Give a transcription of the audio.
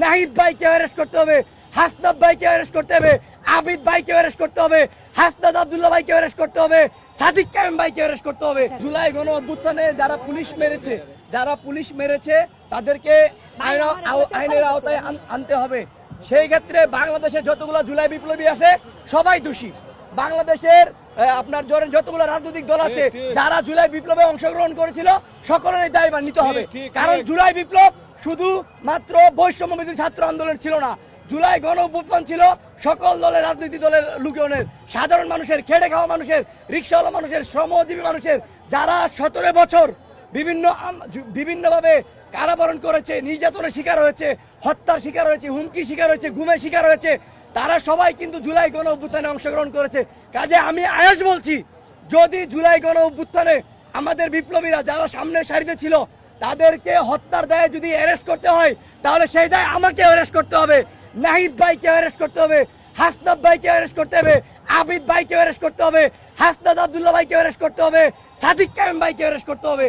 নাহিদ ভাইকে অ্যারেস্ট করতে হবে, হাসনাত ভাইকে অ্যারেস্ট করতে হবে, আবিদ ভাইকে অ্যারেস্ট করতে হবে, হাসনাত আব্দুল্লাহ ভাইকে অ্যারেস্ট করতে হবে, সাদিক কায়েম ভাইকে অ্যারেস্ট করতে হবে। জুলাই গণ অভ্যুত্থানে যারা পুলিশ মেরেছে তাদেরকে আইনের আওতায় আনতে হবে। সেই ক্ষেত্রে বাংলাদেশে যতগুলো জুলাই বিপ্লবী আছে সবাই দোষী। বাংলাদেশের আপনার যতগুলো রাজনৈতিক দল আছে যারা জুলাই বিপ্লবে অংশগ্রহণ করেছিল সকলেরই দায়ভার নিতে হবে। কারণ জুলাই বিপ্লব শুধু মাত্র বৈষম্যবিরোধী ছাত্র আন্দোলন ছিল না, জুলাই গণ অভ্যুত্থান ছিল সকল দলের রাজনৈতিক দলের লোকজনের, সাধারণ মানুষের, খেটে খাওয়া মানুষের, রিক্সাওয়ালা মানুষের, শ্রমজীবী মানুষের, যারা 17 বছর বিভিন্নভাবে কারাবরণ করেছে, নির্যাতনের শিকার হয়েছে, হত্যার শিকার হয়েছে, হুমকি শিকার হয়েছে, গুমের শিকার হয়েছে, তারা সবাই কিন্তু জুলাই গণ অভ্যুত্থানে অংশগ্রহণ করেছে। কাজে আমি আয়াস বলছি, যদি জুলাই গণ অভ্যুত্থানে আমাদের বিপ্লবীরা যারা সামনের সারিতে ছিল তাদেরকে হত্যার দায়ে যদি অ্যারেস্ট করতে হয় তাহলে সেই দায় আমাকে অ্যারেস্ট করতে হবে, নাহিদ ভাইকে অ্যারেস্ট করতে হবে, হাসনাত ভাইকে অ্যারেস্ট করতে হবে, আবিদ ভাইকে অ্যারেস্ট করতে হবে, হাসনাত আব্দুল্লাহ ভাইকে অ্যারেস্ট করতে হবে, সাদিক কায়েম ভাইকে অ্যারেস্ট করতে হবে।